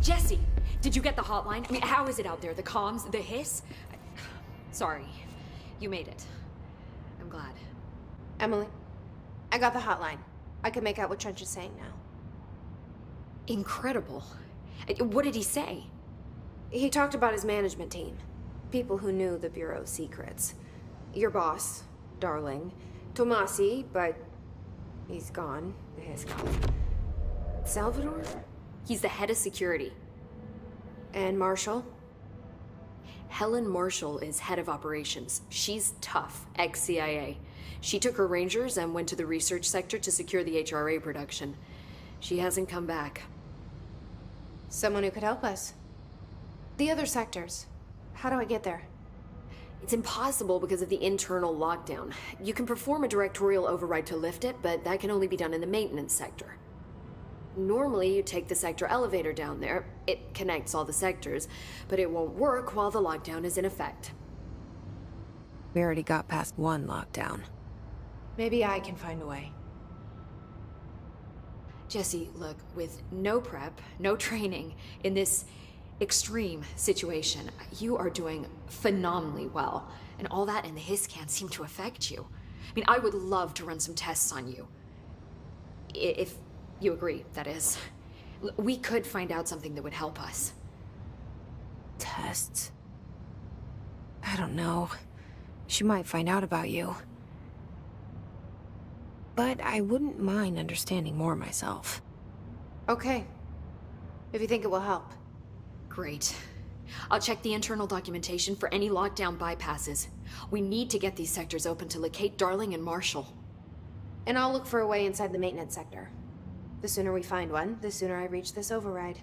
Jesse, did you get the hotline? I mean, how is it out there? The comms, the hiss? Sorry, you made it. I'm glad. Emily, I got the hotline. I can make out what Trench is saying now. Incredible. What did he say? He talked about his management team. People who knew the Bureau's secrets. Your boss, Darling. Tomasi, but he's gone. The hiss gone. Salvador? He's the head of security. And Marshall? Helen Marshall is head of operations. She's tough, ex-CIA. She took her Rangers and went to the research sector to secure the HRA production. She hasn't come back. Someone who could help us. The other sectors. How do I get there? It's impossible because of the internal lockdown. You can perform a directorial override to lift it, but that can only be done in the maintenance sector. Normally, you take the sector elevator down there. It connects all the sectors, but it won't work while the lockdown is in effect. We already got past one lockdown. Maybe I can find a way. Jesse, look, with no prep, no training, in this extreme situation, you are doing phenomenally well. And all that and the hiss can't seem to affect you. I mean, I would love to run some tests on you. If you agree, that is. We could find out something that would help us. Tests? I don't know. She might find out about you. But I wouldn't mind understanding more myself. Okay. If you think it will help. Great. I'll check the internal documentation for any lockdown bypasses. We need to get these sectors open to locate Darling and Marshall. And I'll look for a way inside the maintenance sector. The sooner we find one, the sooner I reach this override.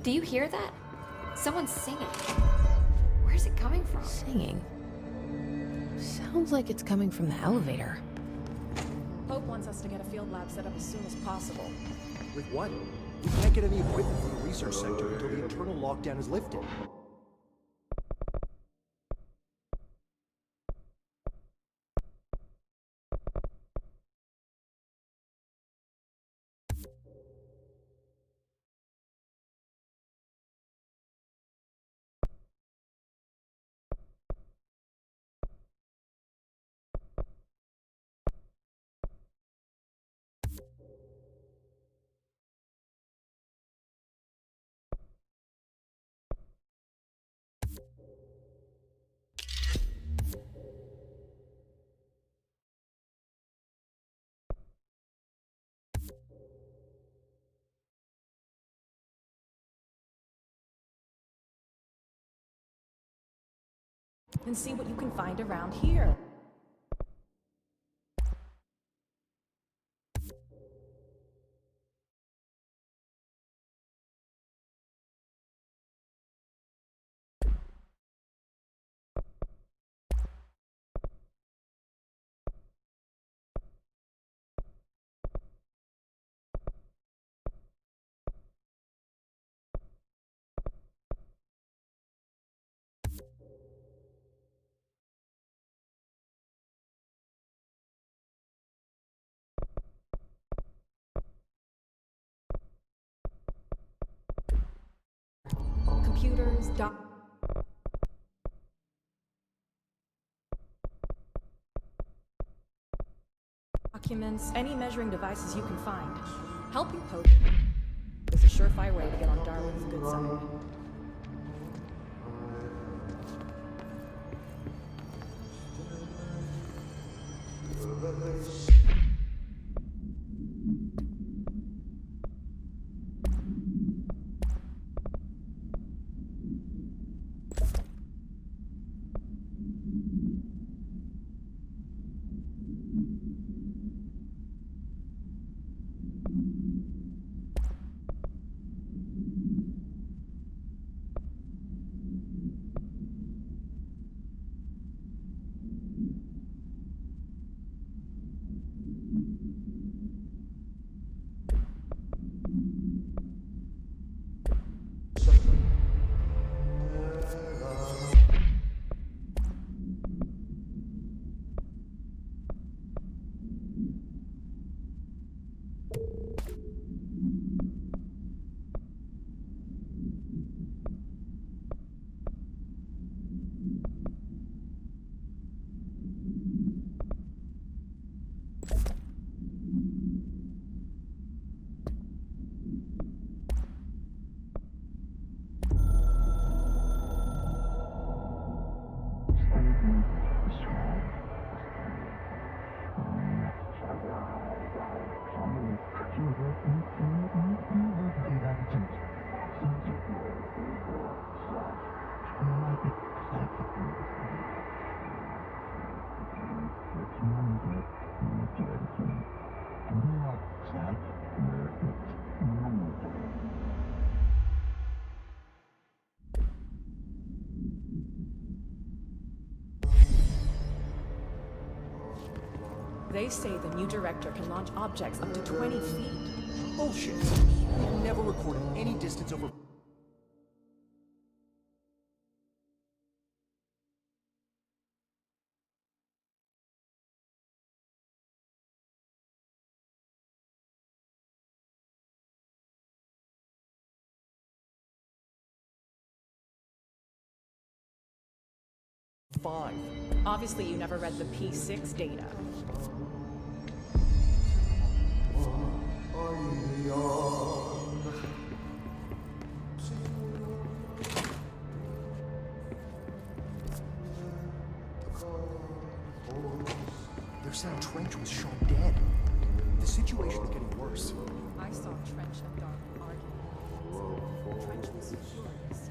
Do you hear that? Someone's singing. Where's it coming from? Singing? Sounds like it's coming from the elevator. Hope wants us to get a field lab set up as soon as possible. With what? We can't get any equipment from the research sector until the internal lockdown is lifted. And see what you can find around here. computers, documents, any measuring devices you can find. Helping Pope is a surefire way to get on Darwin's good side. They say the new director can launch objects up to 20 feet. Bullshit. We've never recorded any distance over... Five. Obviously, you never read the P6 data. Their sound Trench was shot dead. The situation is getting worse. I saw Trench and Darwin arguing. Trench was furious.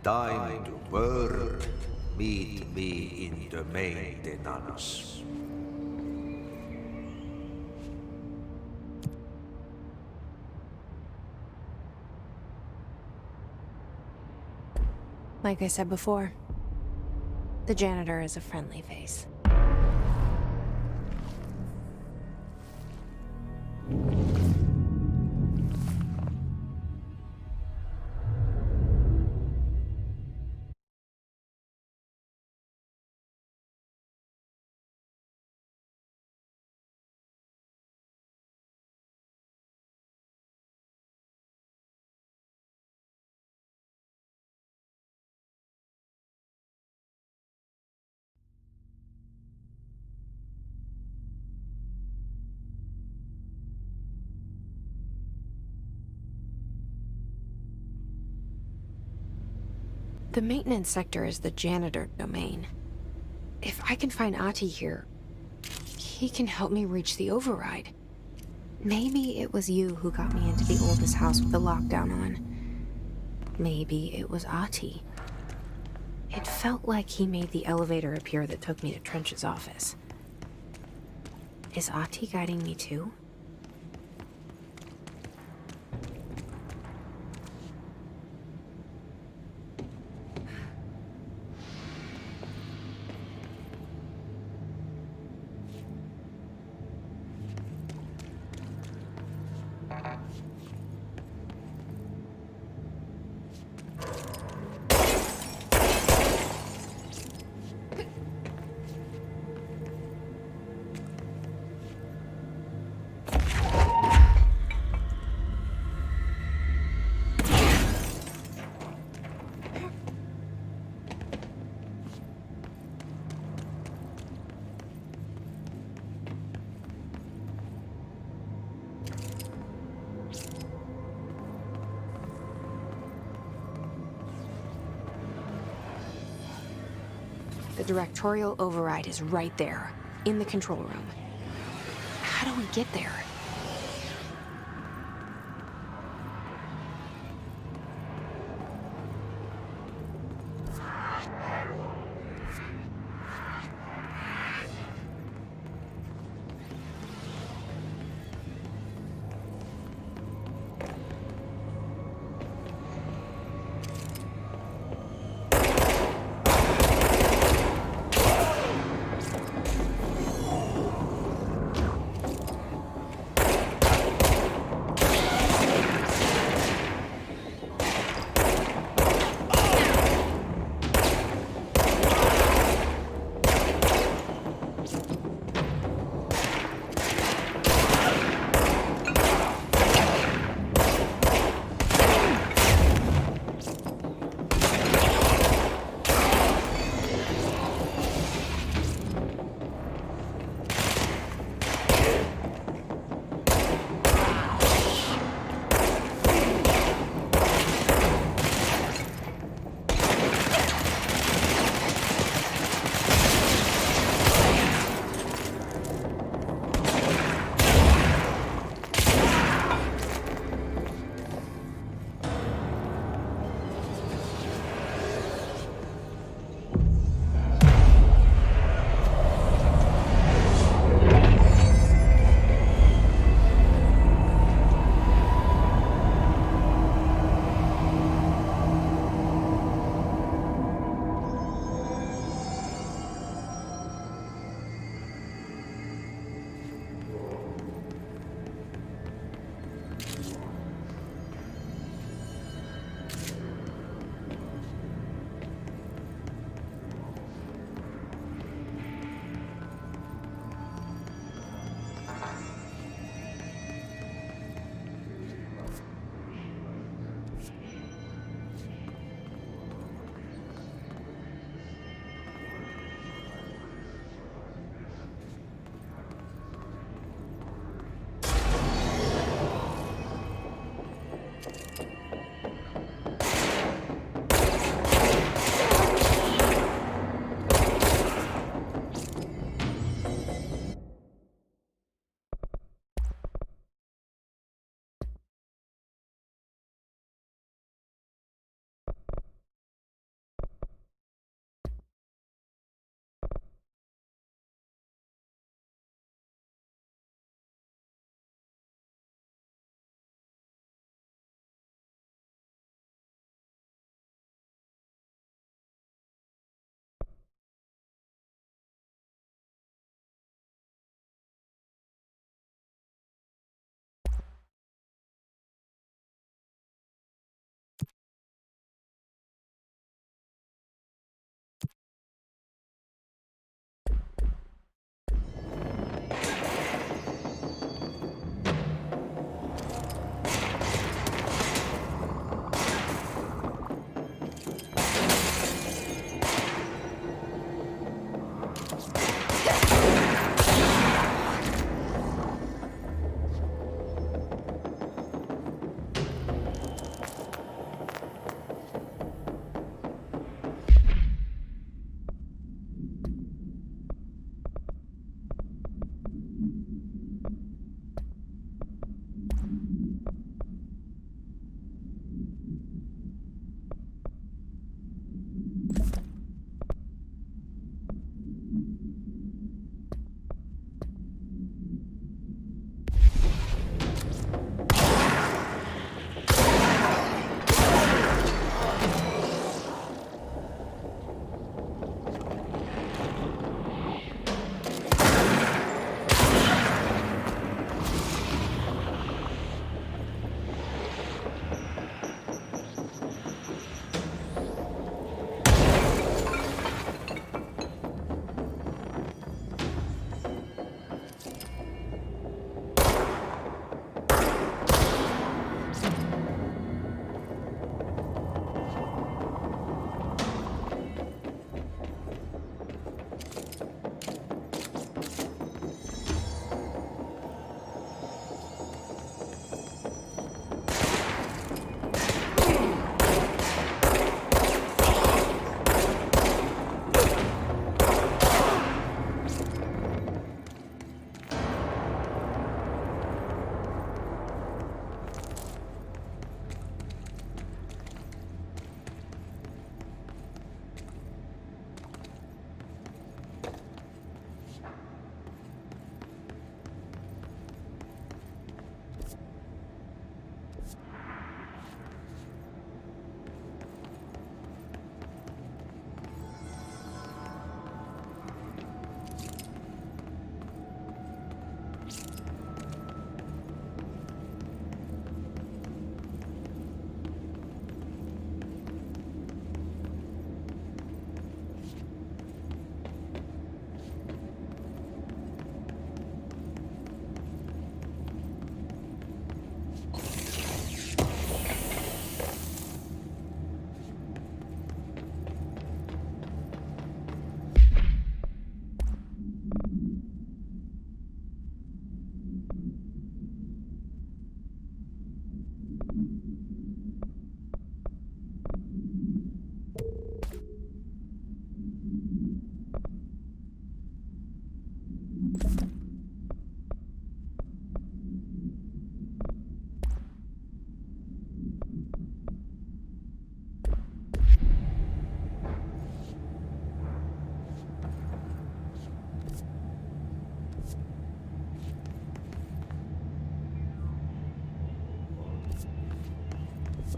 Time to work. Meet me in the maintenance. Like I said before, the janitor is a friendly face. The maintenance sector is the janitor domain. If I can find Ahti here, he can help me reach the override. Maybe it was you who got me into the oldest house with the lockdown on. Maybe it was Ahti. It felt like he made the elevator appear that took me to Trench's office. Is Ahti guiding me too? The directorial override is right there, in the control room. How do we get there?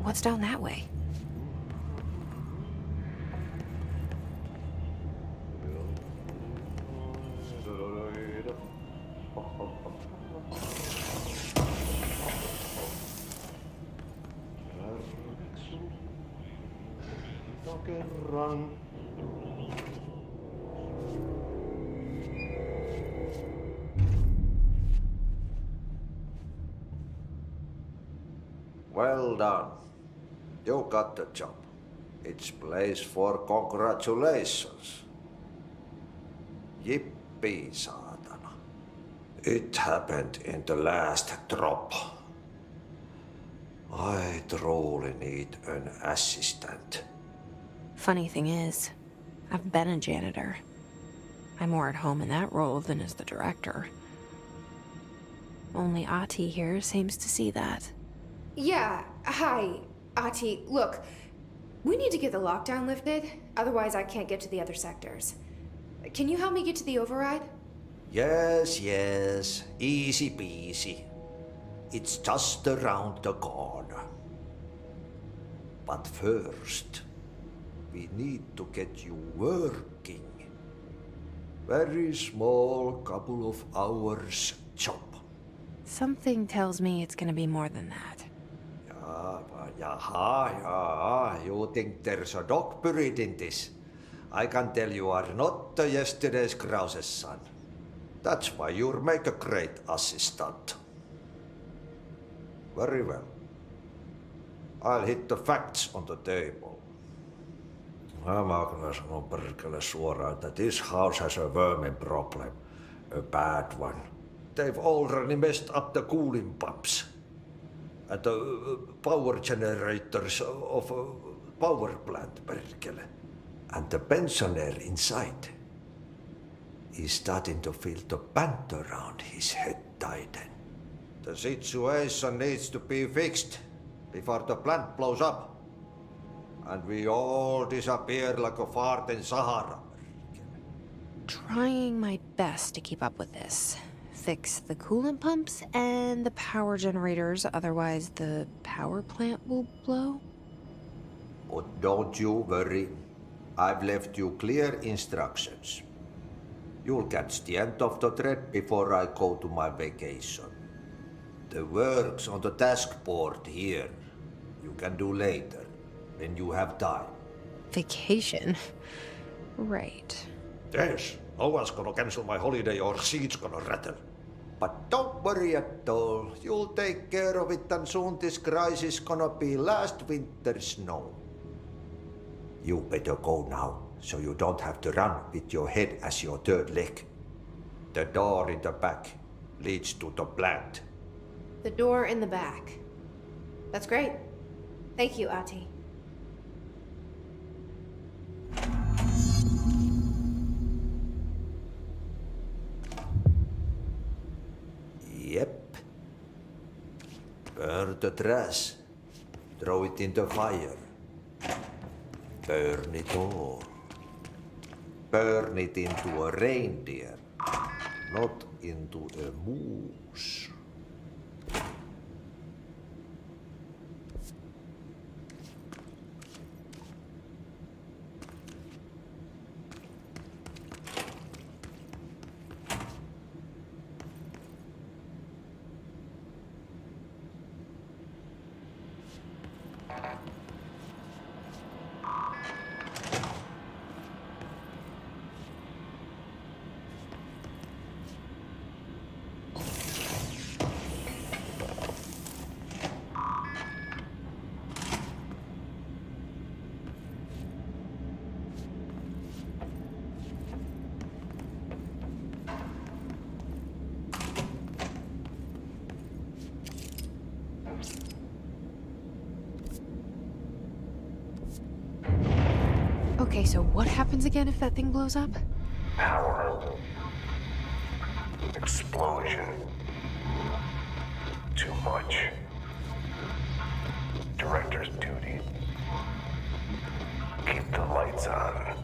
What's down that way? Well done. You got the job. It's place for congratulations. Yippee, saatana. It happened in the last drop. I truly need an assistant. Funny thing is, I've been a janitor. I'm more at home in that role than as the director. Only Ahti here seems to see that. Yeah, hi, Ahti. Look, we need to get the lockdown lifted, otherwise I can't get to the other sectors. Can you help me get to the override? Yes, easy peasy. It's just around the corner. But first, we need to get you working. Very small, couple of hours job. Something tells me it's gonna be more than that. Yaha, you think there's a dog buried in this? I can tell you are not yesterday's Krause's son. That's why you'll make a great assistant. Very well. I'll hit the facts on the table. Mä kyllä sanon perkele suoraan, että this house has a vermin problem. A bad one. They've already messed up the cooling pumps. And the power generators of a power plant, perkele. And the pensioner inside is starting to feel the band around his head tighten. The situation needs to be fixed before the plant blows up. And we all disappear like a fart in Sahara. Trying my best to keep up with this. Fix the coolant pumps and the power generators, otherwise the power plant will blow. But don't you worry. I've left you clear instructions. You'll catch the end of the thread before I go to my vacation. The work's on the task board here. You can do later, when you have time. Vacation? Right. Yes, no one's gonna cancel my holiday or seat's gonna rattle. But don't worry at all. You'll take care of it and soon this crisis gonna be last winter's snow. You better go now, so you don't have to run with your head as your third leg. The door in the back leads to the plant. The door in the back. That's great. Thank you, Ahti. Yep. Burn the trash. Throw it in the fire. Burn it all. Burn it into a reindeer, not into a moose. Okay, so what happens again if that thing blows up? Power. Explosion. Too much. Director's duty. Keep the lights on.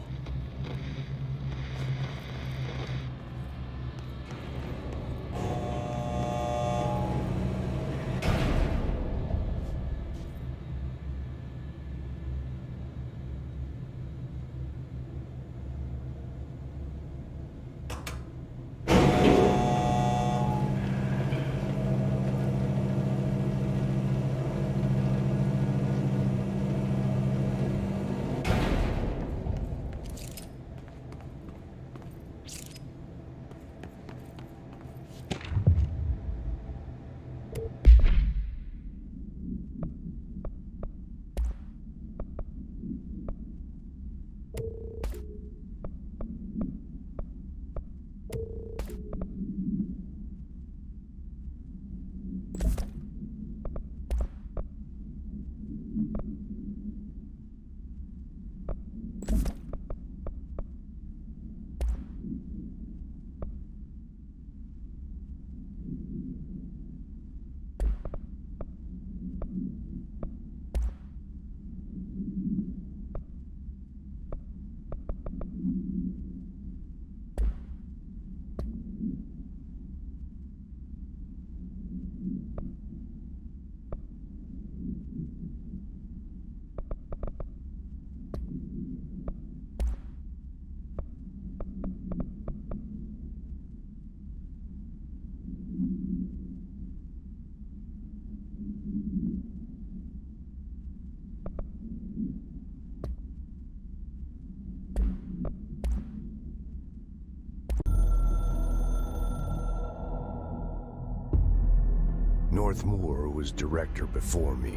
Northmoor was director before me.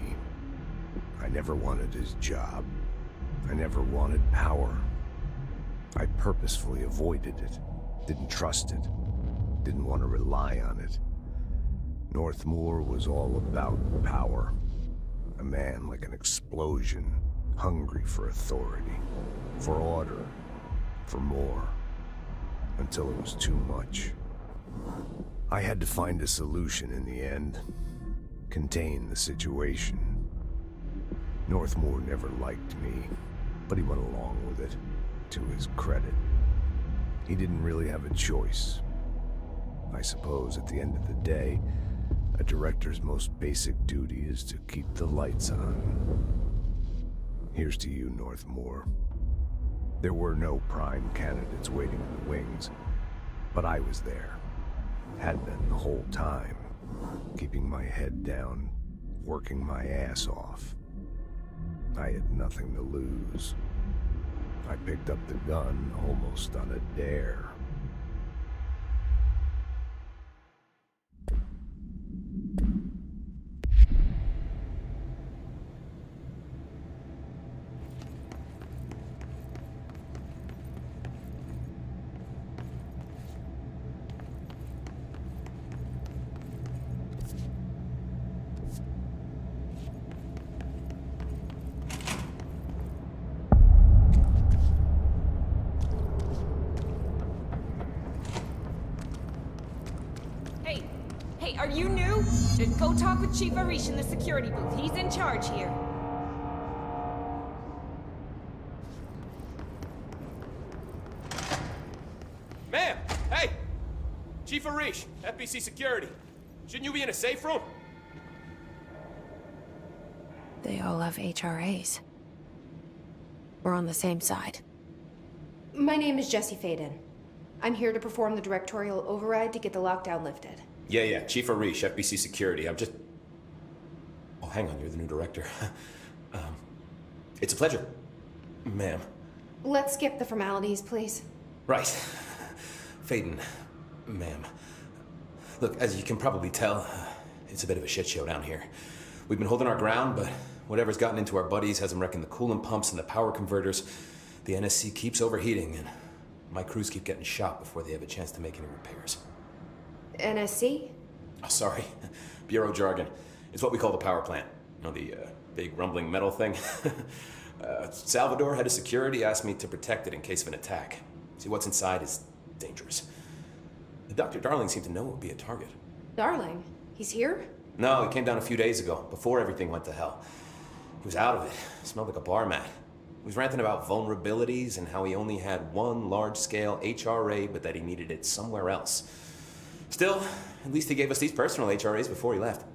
I never wanted his job. I never wanted power. I purposefully avoided it. Didn't trust it. Didn't want to rely on it. Northmoor was all about power. A man like an explosion, hungry for authority, for order, for more, until it was too much. I had to find a solution in the end. Contain the situation. Northmoor never liked me, but he went along with it, to his credit. He didn't really have a choice. I suppose at the end of the day, a director's most basic duty is to keep the lights on. Here's to you, Northmoor. There were no prime candidates waiting in the wings, but I was there. Had been the whole time, keeping my head down, working my ass off. I had nothing to lose. I picked up the gun almost on a dare. Hey, are you new? Go talk with Chief Arish in the security booth. He's in charge here. Ma'am! Hey! Chief Arish, FBC Security. Shouldn't you be in a safe room? They all have HRAs. We're on the same side. My name is Jesse Faden. I'm here to perform the directorial override to get the lockdown lifted. Yeah, Chief Arish, FBC Security. I'm just... Oh, hang on, you're the new director. It's a pleasure, ma'am. Let's skip the formalities, please. Right. Faden, ma'am. Look, as you can probably tell, it's a bit of a shit show down here. We've been holding our ground, but whatever's gotten into our buddies has them wrecking the coolant pumps and the power converters. The NSC keeps overheating, and my crews keep getting shot before they have a chance to make any repairs. NSC? Oh, sorry. Bureau jargon. It's what we call the power plant. You know, the big rumbling metal thing? Salvador, head of security, asked me to protect it in case of an attack. See, what's inside is dangerous. Dr. Darling seemed to know it would be a target. Darling? He's here? No, he came down a few days ago, before everything went to hell. He was out of it. Smelled like a bar mat. He was ranting about vulnerabilities and how he only had one large-scale HRA, but that he needed it somewhere else. Still, at least he gave us these personal HRAs before he left.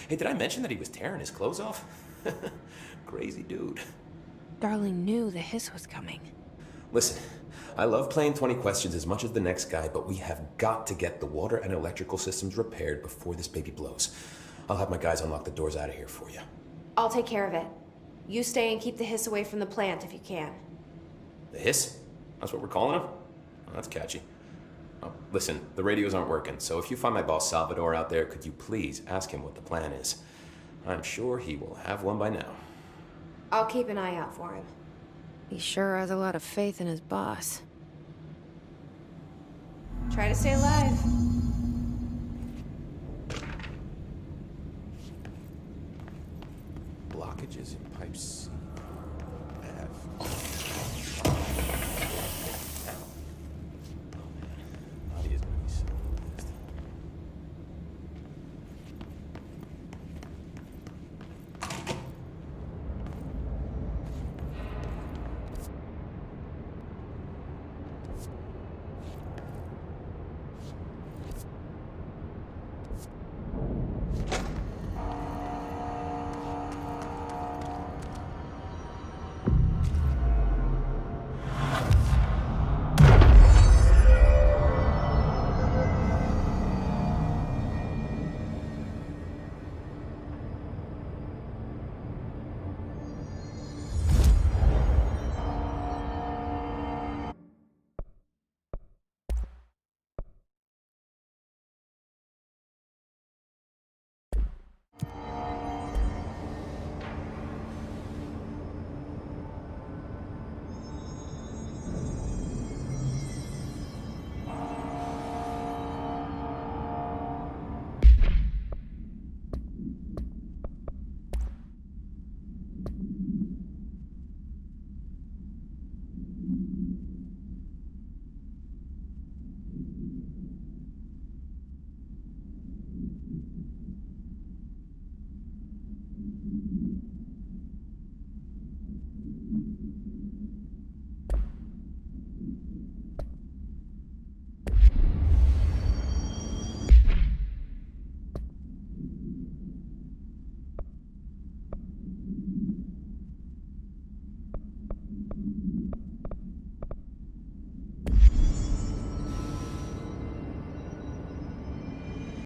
Hey, did I mention that he was tearing his clothes off? Crazy dude. Darling knew the hiss was coming. Listen, I love playing 20 questions as much as the next guy, but we have got to get the water and electrical systems repaired before this baby blows. I'll have my guys unlock the doors out of here for you. I'll take care of it. You stay and keep the hiss away from the plant if you can. The hiss? That's what we're calling him? Oh, that's catchy. Oh, listen, the radios aren't working, so if you find my boss Salvador out there, could you please ask him what the plan is? I'm sure he will have one by now. I'll keep an eye out for him. He sure has a lot of faith in his boss. Try to stay alive. Blockages in pipes